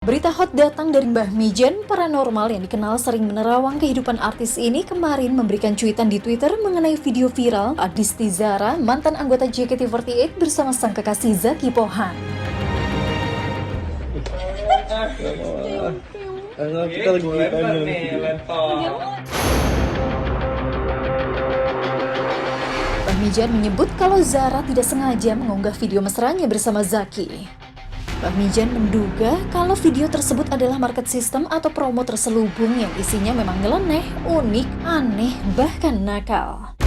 Berita hot datang dari Mbah Mijen paranormal yang dikenal sering menerawang kehidupan artis ini kemarin memberikan cuitan di Twitter mengenai video viral Adisti Zara, mantan anggota JKT48 bersama sang kekasih Zacky Pohan. Kita lagi Mbah Mijen menyebut kalau Zara tidak sengaja mengunggah video mesranya bersama Zacky. Mbah Mijen menduga kalau video tersebut adalah market system atau promo terselubung yang isinya memang nyeleneh, unik, aneh, bahkan nakal.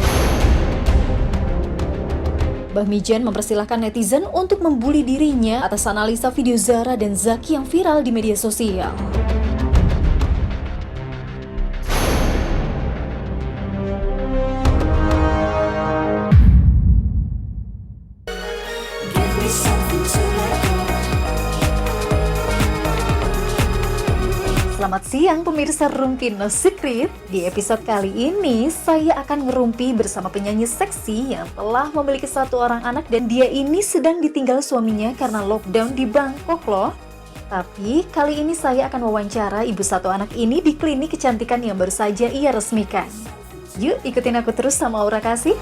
Mbah Mijen mempersilahkan netizen untuk membuli dirinya atas analisa video Zara dan Zacky yang viral di media sosial. Selamat siang pemirsa Rumpi No Secret. Di episode kali ini saya akan ngerumpi bersama penyanyi seksi yang telah memiliki satu orang anak dan dia ini sedang ditinggal suaminya karena lockdown di Bangkok loh. Tapi kali ini saya akan wawancara ibu satu anak ini di klinik kecantikan yang baru saja ia resmikan. Yuk ikutin aku terus sama Aura Kasih.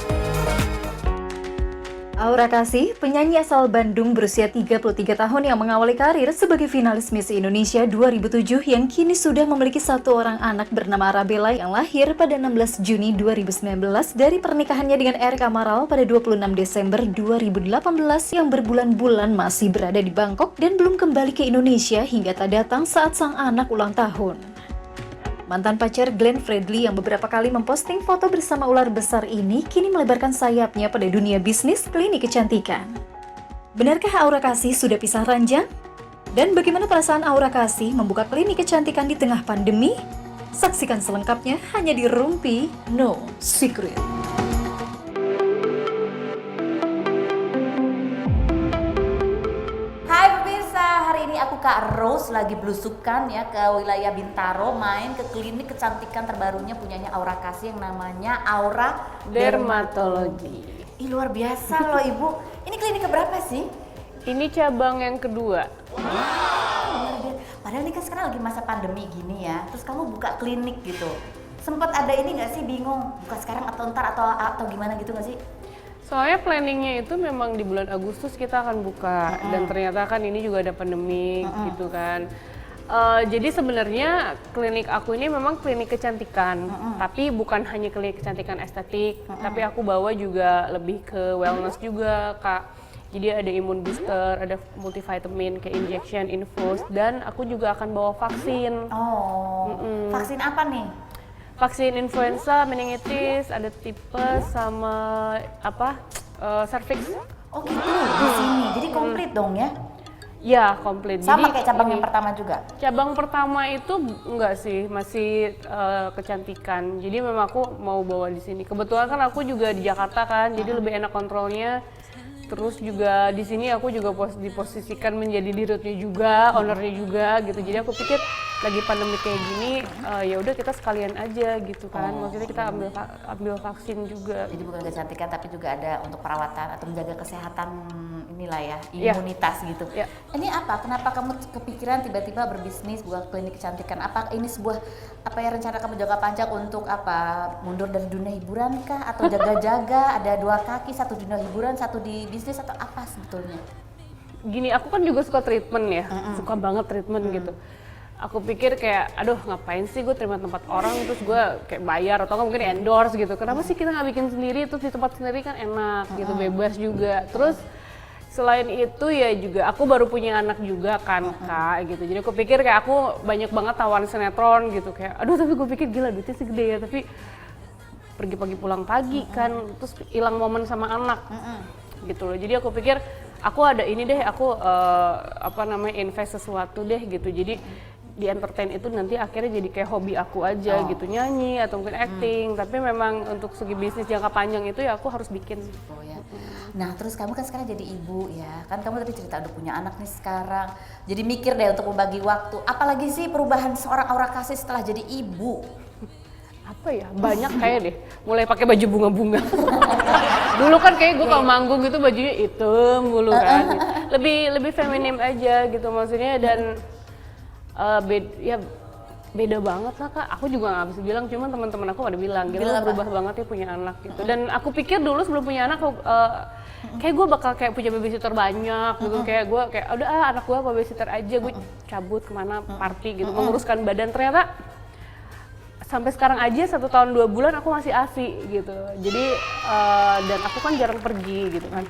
Aura Kasih, penyanyi asal Bandung berusia 33 tahun yang mengawali karir sebagai finalis Miss Indonesia 2007 yang kini sudah memiliki satu orang anak bernama Arabella yang lahir pada 16 Juni 2019 dari pernikahannya dengan Eric Amaral pada 26 Desember 2018 yang berbulan-bulan masih berada di Bangkok dan belum kembali ke Indonesia hingga tak datang saat sang anak ulang tahun. Mantan pacar Glenn Fredly yang beberapa kali memposting foto bersama ular besar ini kini melebarkan sayapnya pada dunia bisnis klinik kecantikan. Benarkah Aura Kasih sudah pisah ranjang? Dan bagaimana perasaan Aura Kasih membuka klinik kecantikan di tengah pandemi? Saksikan selengkapnya hanya di Rumpi No Secret. Aku Kak Rose lagi belusukan ya ke wilayah Bintaro, main ke klinik kecantikan terbarunya punyanya Aura Kasih yang namanya Aura Dermatologi. Ih luar biasa loh Ibu. Ini klinik keberapa sih? Ini cabang yang kedua. Wow. Padahal ini kan sekarang lagi masa pandemi gini ya. Terus kamu buka klinik gitu. Sempat ada ini nggak sih bingung buka sekarang atau ntar atau gimana gitu nggak sih? Soalnya planningnya itu memang di bulan Agustus kita akan buka dan ternyata kan ini juga ada pandemi gitu kan. Jadi sebenarnya klinik aku ini memang klinik kecantikan, tapi bukan hanya klinik kecantikan estetik, tapi aku bawa juga lebih ke wellness juga Kak. Jadi ada imun booster, ada multivitamin, kayak injection, infus, dan aku juga akan bawa vaksin. Oh, vaksin apa nih? Vaksin influenza, meningitis, ada tipes sama cervix. Oh gitu, di sini. Jadi komplit dong ya? Ya, komplit. Sama jadi, kayak cabang yang pertama juga? Cabang pertama itu enggak sih, masih kecantikan. Jadi memang aku mau bawa di sini. Kebetulan kan aku juga di Jakarta kan, jadi lebih enak kontrolnya. Terus juga di sini aku juga diposisikan menjadi dirutnya juga, ownernya juga gitu. Jadi aku pikir lagi pandemi kayak gini, ya udah kita sekalian aja gitu kan. Maksudnya kita ambil vaksin juga. Jadi bukan kecantikan tapi juga ada untuk perawatan atau menjaga kesehatan inilah ya, imunitas gitu. Ya. Ini apa? Kenapa kamu kepikiran tiba-tiba berbisnis buat klinik kecantikan? Apa ini sebuah rencana kamu jangka panjang untuk mundur dari dunia hiburan kah? Atau jaga-jaga ada dua kaki, satu di dunia hiburan, satu di bisnis atau apa sebetulnya? Gini, aku kan juga suka treatment ya, suka banget treatment gitu. Aku pikir kayak, aduh ngapain sih gue terima tempat orang terus gue kayak bayar atau mungkin endorse gitu. Kenapa sih kita nggak bikin sendiri, terus di tempat sendiri kan enak gitu, bebas juga. Terus selain itu ya juga aku baru punya anak juga kan Kak gitu. Jadi aku pikir kayak aku banyak banget tawaran sinetron gitu kayak, aduh tapi gue pikir gila duitnya sih gede ya, tapi pergi pagi pulang pagi kan, terus hilang momen sama anak gitu loh. Jadi aku pikir aku ada ini deh, aku invest sesuatu deh gitu. Jadi di entertain itu nanti akhirnya jadi kayak hobi aku aja gitu, nyanyi atau mungkin acting. Tapi memang untuk segi bisnis jangka panjang itu ya aku harus bikin. Oh ya. Nah terus kamu kan sekarang jadi ibu ya, kan kamu tadi cerita udah punya anak nih sekarang. Jadi mikir deh untuk membagi waktu. Apalagi sih perubahan seorang Aura Kasih setelah jadi ibu? Apa ya, banyak kayak deh, mulai pakai baju bunga-bunga. Dulu kan kayak gue kalau manggung gitu bajunya hitam mulu kan, lebih feminim aja gitu maksudnya. Dan Ya beda banget lah Kak, aku juga nggak bisa bilang, cuman teman-teman aku pada bilang gila berubah banget ya punya anak gitu. Dan aku pikir dulu sebelum punya anak kayak gue bakal kayak punya babysitter banyak gitu, kayak gue kayak udah anak gue babysitter aja, gue cabut kemana party gitu, menguruskan badan. Ternyata sampai sekarang aja 1 tahun 2 bulan aku masih ASI gitu. Jadi dan aku kan jarang pergi gitu kan,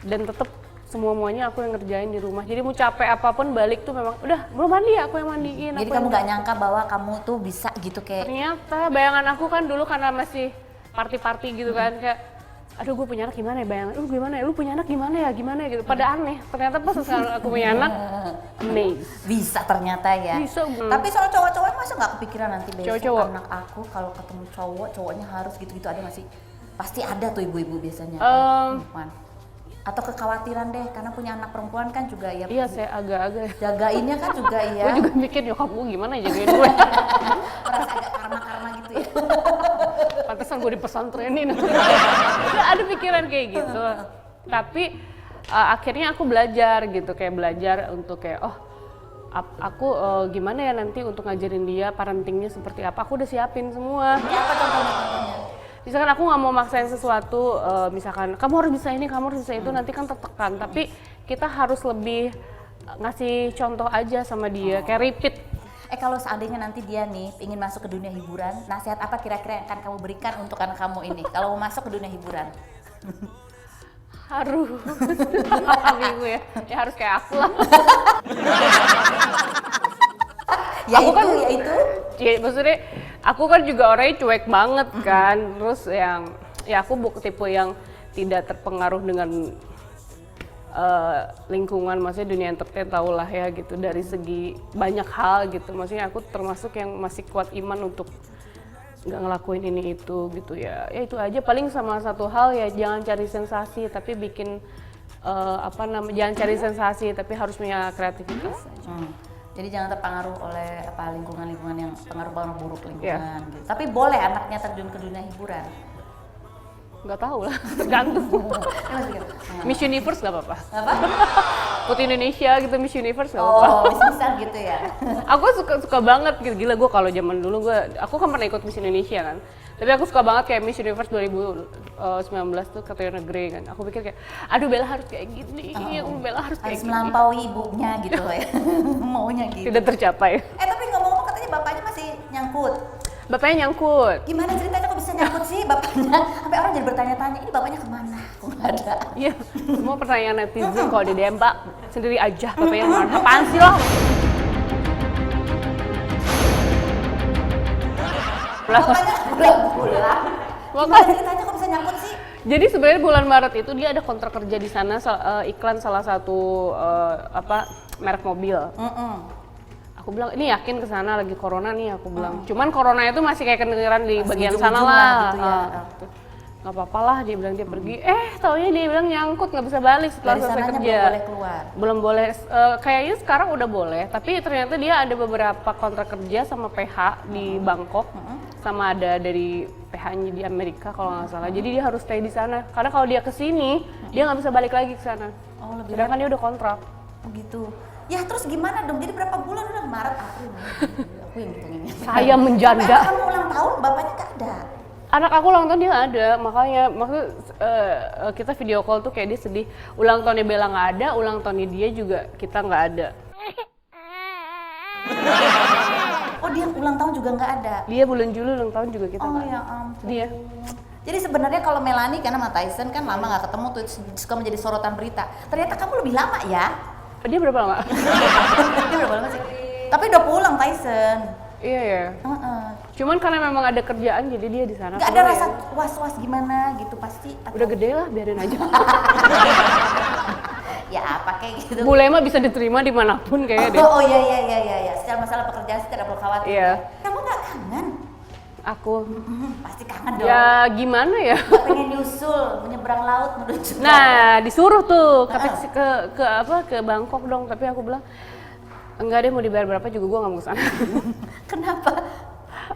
dan tetap semuanya aku yang ngerjain di rumah. Jadi mau capek apapun balik tuh memang udah belum mandi, aku yang mandiin. Jadi kamu nggak nyangka bahwa kamu tuh bisa gitu kayak. Ternyata bayangan aku kan dulu karena masih party gitu kan, kayak aduh gue punya anak gimana ya, bayangan lu gimana ya, lu punya anak gimana ya gitu. Pada aneh. Ternyata pas sekarang aku punya anak, amazed. Bisa ternyata ya. Bisa. Tapi soal cowok-cowok masa nggak kepikiran nanti besok Cowok-cowok. anak aku kalau ketemu cowoknya harus gitu-gitu, ada masih pasti ada tuh ibu-ibu biasanya. Perempuan. Atau kekhawatiran deh karena punya anak perempuan kan juga ya. Iya, saya agak-agak. Jagainnya kan juga ya. Gue juga mikir nyokap gue gimana ya jagain gue. Merasa agak karma gitu ya. Pantesan gue dipesantrenin. Ada pikiran kayak gitu. Tapi akhirnya aku belajar gitu, kayak belajar untuk kayak aku gimana ya nanti untuk ngajarin dia parentingnya seperti apa. Aku udah siapin semua. Ya, apa contohnya? Misalkan aku nggak mau maksain sesuatu, misalkan kamu harus bisa ini, kamu harus bisa itu, nanti kan tertekan. Tapi kita harus lebih ngasih contoh aja sama dia, kayak repeat. Kalau seandainya nanti dia nih ingin masuk ke dunia hiburan, nasihat apa kira-kira yang akan kamu berikan untuk anak kamu ini kalau mau masuk ke dunia hiburan? Harus bingung ya harus kayak aku lah. Ya itu. Ya maksudnya aku kan juga orangnya cuek banget kan, terus yang ya aku tipe yang tidak terpengaruh dengan lingkungan, maksudnya dunia entertain tau lah ya gitu, dari segi banyak hal gitu. Maksudnya aku termasuk yang masih kuat iman untuk nggak ngelakuin ini itu gitu ya itu aja. Paling sama satu hal ya, jangan cari sensasi tapi bikin jangan cari sensasi tapi harus punya kreativitas aja. Jadi jangan terpengaruh oleh lingkungan yang pengaruh buruk lingkungan gitu. Tapi boleh anaknya terjun ke dunia hiburan? Nggak tahu lah, tergantung. Miss Universe nggak apa-apa. Apa? Putri Indonesia gitu, Miss Universe nggak apa-apa. Bisa gitu ya. Aku suka banget gitu, gila gue kalau zaman dulu aku kan pernah ikut Miss Indonesia kan. Tapi aku suka banget kayak Miss Universe 2019 tuh Katrina Gray kan. Aku pikir kayak, aduh Bella harus kayak gini, Bella harus kayak harus melampaui ibunya gitu ya. Maunya gitu. Tidak tercapai. Tapi ngomong-ngomong katanya bapaknya masih nyangkut. Bapaknya nyangkut. Gimana ceritanya kok bisa nyangkut sih bapaknya? Sampai orang jadi bertanya-tanya, ini bapaknya kemana? Kok nggak ada? Iya, semua pertanyaan netizen kalau di DM, Pak, sendiri aja bapaknya kemana? Apaan sih lo? Bapaknya pulang. Gimana ceritanya kok bisa nyangkut sih? Jadi sebenarnya bulan Maret itu dia ada kontrak kerja di sana, iklan salah satu merek mobil. Aku bilang, ini yakin ke sana lagi corona nih, aku bilang. Cuman corona itu masih kayak kedengeran di bagian sana lah. Gitu ya. Nggak apa-apa lah, dia bilang dia pergi. Taunya dia bilang nyangkut, nggak bisa balik setelah selesai kerja. Belum boleh keluar. Belum boleh. Kayaknya sekarang udah boleh. Tapi ternyata dia ada beberapa kontrak kerja sama PH di Bangkok, sama ada dari PH-nya di Amerika kalau nggak salah. Jadi dia harus stay di sana. Karena kalau dia kesini, dia nggak bisa balik lagi ke sana. Sedangkan dia udah kontrak. Begitu. Ya terus gimana dong? Jadi berapa bulan udah Maret, April, aku yang hitungin. Saya menjanda. Kamu ulang tahun, bapaknya nggak ada. Anak aku ulang tahun dia nggak ada, makanya kita video call tuh kayak dia sedih. Ulang tahunnya Bella nggak ada, ulang tahunnya dia juga kita nggak ada. Oh dia ulang tahun juga nggak ada? Dia bulan Juli ulang tahun juga kita nggak ada. Ya ampun. Dia. Jadi sebenarnya kalau Melanie karena sama Tyson kan lama nggak ketemu tuh suka menjadi sorotan berita. Ternyata kamu lebih lama ya? Dia berapa lama? Dia berapa lama sih? Tapi udah pulang Tyson. Iya ya. Cuman karena memang ada kerjaan jadi dia di sana. Gak ada rasa was-was gimana gitu pasti. Udah gede lah, biarin aja. Ya apa kayak gitu. Bule mah bisa diterima dimanapun kayaknya deh. Oh iya. Secara masalah pekerjaan sih tidak perlu khawatir. Iya. Kamu nggak kangen? Aku pasti kangen dong. ya gimana ya? Gak pengen nyusul menyeberang laut menuju. Nah disuruh tuh ke Bangkok dong, tapi aku bilang enggak deh, mau dibayar berapa juga gue nggak mau kesana. Kenapa?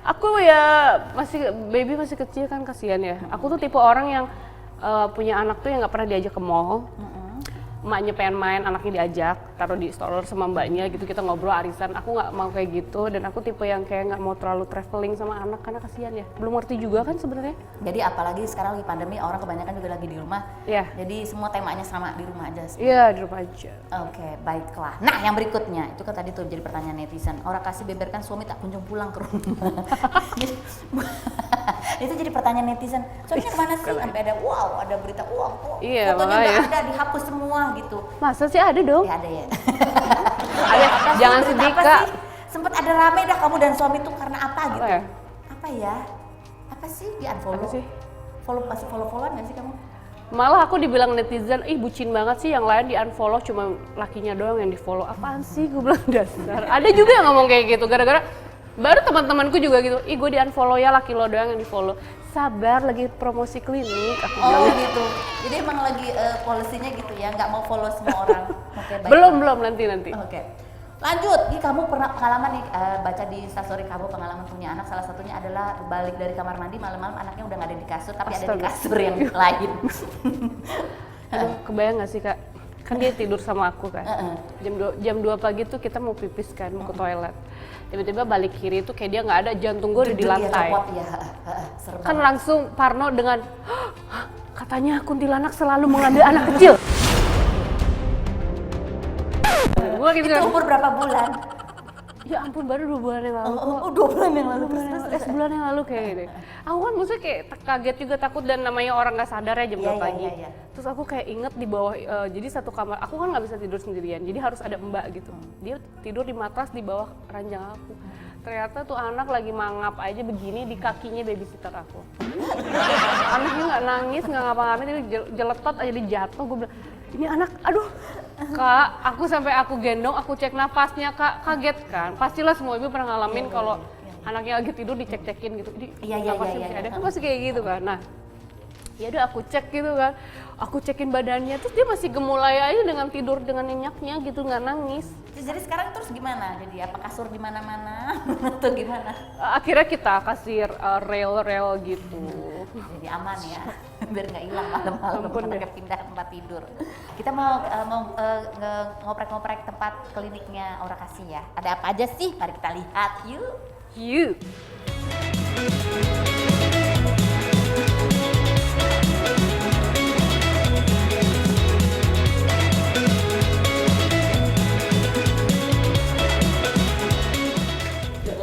Aku ya baby masih kecil kan, kasihan ya. Aku tuh tipe orang yang punya anak tuh yang nggak pernah diajak ke mall, emaknya pengen main, anaknya diajak, taruh di stroller sama mbaknya gitu, kita ngobrol arisan. Aku nggak mau kayak gitu, dan aku tipe yang kayak nggak mau terlalu traveling sama anak karena kasihan ya. Belum ngerti juga kan sebenarnya. Jadi apalagi sekarang lagi pandemi, orang kebanyakan juga lagi di rumah. Iya. Jadi semua temanya sama, di rumah aja. Iya, di rumah aja. Oke, baiklah. Nah, yang berikutnya, itu kan tadi tuh jadi pertanyaan netizen. Orang kasih beberkan suami tak kunjung pulang ke rumah. Itu jadi pertanyaan netizen. Suaminya kemana sih? Sampai ada wow, ada berita wow, Iya, fotonya makanya. nggak ada, dihapus semua gitu. Masa sih ada dong? Ya ada ya. Ada, Apa sih, jangan berita sedih apa Kak. sih? Sempet ada rame dah kamu dan suami tuh karena apa gitu? ya? Apa ya? Apa sih di unfollow? Apa sih? Masih follow-followan nggak sih kamu? Malah aku dibilang netizen, ih bucin banget sih, yang lain di unfollow cuma lakinya doang yang di follow. Apaan sih, gue bilang dasar. Ada juga yang ngomong kayak gitu, gara-gara baru teman-temanku juga gitu, ih gue di unfollow ya, laki lo doang yang di follow. Sabar, lagi promosi klinik, aku Oh bilang. gitu. Jadi emang lagi polisinya gitu ya, nggak mau follow semua orang. Oke, baik. Belum, nanti. Oke. Lanjut, nih kamu pernah pengalaman nih baca di instastory kamu pengalaman punya anak, salah satunya adalah balik dari kamar mandi malam-malam anaknya udah nggak ada di kasur tapi ada di Astaga. kasur yang lain. Aduh, kebayang gak sih Kak? Kan dia tidur sama aku kan. Jam 2 pagi tuh kita mau pipis kan, mau ke toilet. Tiba-tiba balik kiri tuh kayak dia nggak ada, jantung gue udah di Duduk ya, lantai. copot ya. Serem Kan banget. langsung Parno dengan, "Hah, katanya kuntilanak selalu mengambil anak kecil." Gue gitu Itu kan, umur berapa bulan? ya ampun baru 2 bulan yang lalu. Oh, 2 bulan yang lalu. Sebulan yang lalu kayak gitu. Aku kan maksudnya kayak kaget juga, takut, dan namanya orang nggak sadar ya jam 2 Iya, pagi. iya. Terus aku kayak inget di bawah, jadi satu kamar, aku kan nggak bisa tidur sendirian, jadi harus ada mbak gitu. Dia tidur di matras di bawah ranjang aku. Ternyata tuh anak lagi mangap aja begini di kakinya babysitter aku. Anaknya nggak nangis, nggak ngapa-ngapain, tapi jeletot aja, dia jatuh. Gue bilang, ini anak, aduh Kak, aku gendong, aku cek nafasnya Kak, kaget kan. Pastilah semua ibu pernah ngalamin kalau anaknya lagi tidur dicek-cekin gitu. Iya, Nafasnya iya, masih iya. ada, kan masih kayak gitu kan. Nah, ya udah aku cek gitu kan, aku cekin badannya, terus dia masih gemulai aja dengan tidur dengan nyenyaknya gitu, nggak nangis. Jadi sekarang terus gimana? Jadi apa kasur di mana-mana atau gimana? Akhirnya kita kasih rel gitu. Jadi aman ya, biar nggak hilang malam-malam Ampun anaknya pindah tempat tidur. Kita mau ngoprek-ngoprek tempat kliniknya Aura Kasih ya. Ada apa aja sih? Mari kita lihat yuk. Yuk.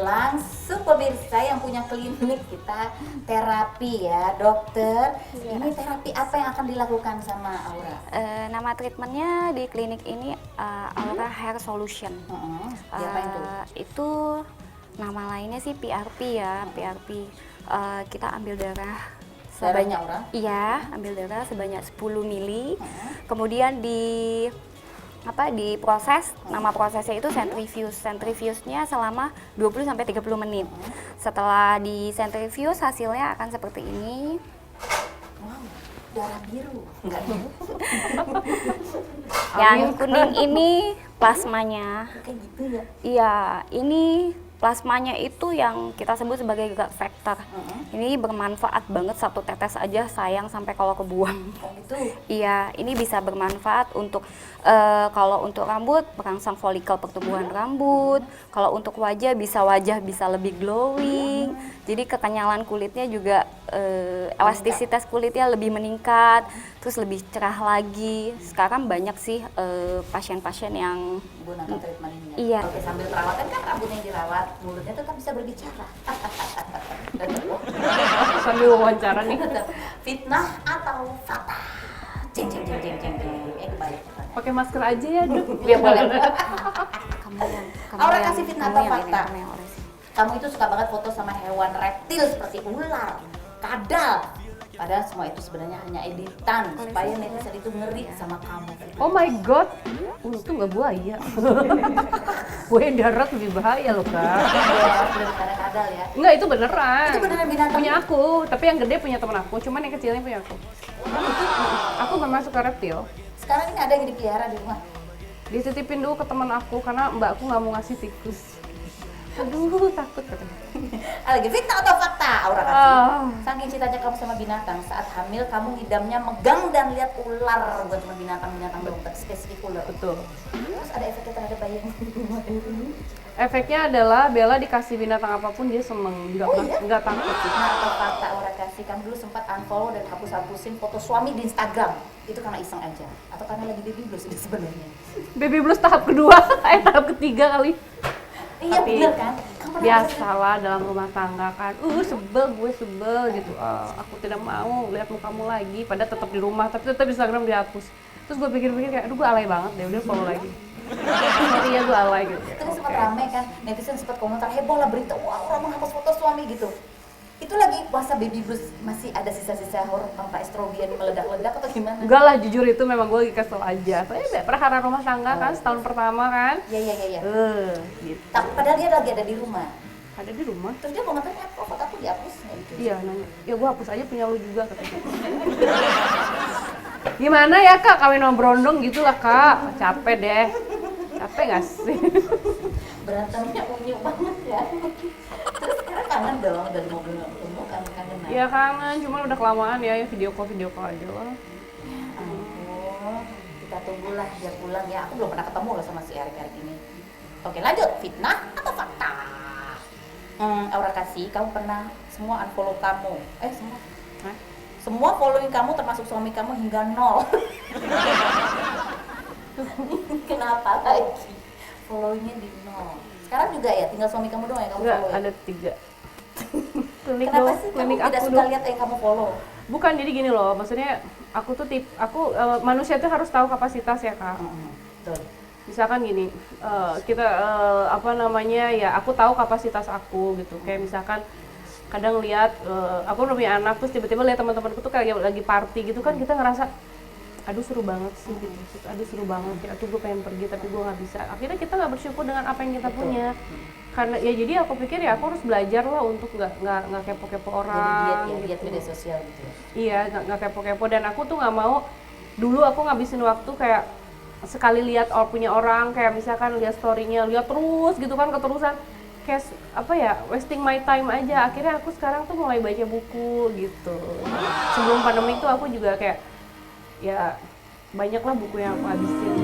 Langsung pemirsa yang punya klinik kita terapi ya dokter. Ini terapi apa yang akan dilakukan sama Aura? Nama treatmentnya di klinik ini Aura Hair Solution. Diapain tuh? Itu nama lainnya sih PRP ya, PRP. Kita ambil darah Darahnya Aura? Iya, ambil darah sebanyak 10 mili. Kemudian diproses, nama prosesnya itu centrifuge. Centrifuge-nya selama 20 sampai 30 menit. Setelah di centrifuge hasilnya akan seperti ini. Wow, darah biru. Enggak Yang kuning ini plasmanya. kayak gitu ya. Iya, ini plasmanya itu yang kita sebut sebagai gut factor. Ini bermanfaat banget, satu tetes aja sayang sampai kalau kebuang. Oh gitu. Iya, ini bisa bermanfaat untuk kalau untuk rambut merangsang folikel pertumbuhan rambut. Kalau untuk wajah bisa lebih glowing. Jadi kekenyalan kulitnya juga elastisitas kulitnya lebih meningkat, terus lebih cerah lagi. Sekarang banyak sih pasien-pasien yang Gunakan treatment ini. Iya. Oke, sambil perawatan kan rambutnya yang dirawat, mulutnya tetap bisa berbicara. Sambil wawancara nih. Fitnah atau fakta? Jeng jeng jeng jeng jeng jeng. Kebalik. Pakai masker aja ya, Duk. Ya boleh. kamu Aura yang- kasih fitnah kamu atau yang ini, fakta? kamu yang orasi. Kamu itu suka banget foto sama hewan reptil seperti ular, kadal. Padahal semua itu sebenarnya hanya editan supaya netizen itu ngeri sama kamu. Oh my god, untung nggak buaya. Buaya darat lebih bahaya loh Kak. Ya, sudah bicara kadal ya. Enggak, itu beneran. Itu beneran binatang? Punya aku, tapi yang gede punya temen aku, cuman yang kecilnya punya aku. Aku memang suka reptil. Sekarang ini ada yang dipelihara di rumah. Dititipin dulu ke teman aku karena mbakku nggak mau ngasih tikus. Aduh, takut katanya. Lagi fitnah atau fakta, Aura kasih? Saking cintanya kamu sama binatang, saat hamil kamu ngidamnya megang dan lihat ular, bukan cuma binatang-binatang doang, tapi spesifik ular. Betul. Terus ada efeknya terhadap bayi yang di rumah ini? Efeknya adalah Bella dikasih binatang apapun dia seneng, nggak takut. Fitnah atau fakta, Aura kasih? Kamu dulu sempat unfollow dan hapus-hapusin foto suami di Instagram. Itu karena iseng aja? Atau karena lagi baby blues ini sebenarnya? Baby blues tahap kedua, tahap ketiga kali. Iya Tapi bener kan? Kamu pernah biasalah dalam rumah tangga kan, gue sebel gitu. Aku tidak mau lihat mukamu lagi, padahal tetap di rumah, tapi tetap Instagram dihapus. Terus gue pikir-pikir kayak, aduh gue alay banget deh, udah follow lagi. Sorry ya gue alay gitu. itu kan sempat rame kan, netizen sempat komentar heboh lah berita, wah orang menghapus foto suami gitu. Itu lagi masa baby blues, masih ada sisa-sisa hormon estrogen meledak-ledak atau gimana? Enggak lah, jujur itu memang gue lagi kesel aja. Soalnya perkara rumah tangga kan, setahun pertama kan. Iya. Gitu. Tapi padahal dia lagi ada di rumah. Ada di rumah. Terus dia komentarnya, kok foto aku dihapus? Nggak gitu. Iya, nanya. Ya gue hapus aja punya lu juga katanya. Gimana ya kak, kawin sama berondong gitu lah kak. Capek deh. Capek gak sih? Berantemnya unyu banget ya. Terus sekarang kangen dong, dari mobil nggak ketemu, kangen-kangen. Ya kangen, cuman udah kelamaan ya video call aja lah. Ampun, kita tunggulah dia pulang ya. Aku belum pernah ketemu loh sama si Erik ini. Oke lanjut, fitnah atau fakta? Aura kasih, kamu pernah semua unfollow kamu? Semua following kamu termasuk suami kamu hingga 0. Kenapa lagi? Followingnya di 0. Sekarang juga ya, tinggal suami kamu doang yang kamu Enggak, follow ya? ada 3. Klinik Kenapa dong, sih kamu klinik tidak aku suka dong. lihat yang kamu follow? Bukan, jadi gini loh, maksudnya aku tuh manusia tuh harus tahu kapasitas ya kak. Betul. Misalkan gini, kita ya aku tahu kapasitas aku gitu. Kayak misalkan kadang lihat aku udah punya anak terus tiba-tiba lihat teman-temanku tuh kayak lagi party gitu kan, kita ngerasa aduh seru banget sih gitu, aduh seru banget ya, gue pengen pergi tapi gue nggak bisa. Akhirnya kita nggak bersyukur dengan apa yang kita punya. Karena ya jadi aku pikir ya aku harus belajar lah untuk nggak kepo-kepo orang. Jadi diet gitu. media sosial gitu ya. Iya, nggak kepo-kepo, dan aku tuh nggak mau. Dulu aku ngabisin waktu kayak sekali lihat punya orang, kayak misalkan lihat story-nya, lihat terus gitu kan, keterusan kayak wasting my time aja. Akhirnya aku sekarang tuh mulai baca buku gitu. Sebelum pandemi tuh aku juga kayak ya banyaklah buku yang aku habisin.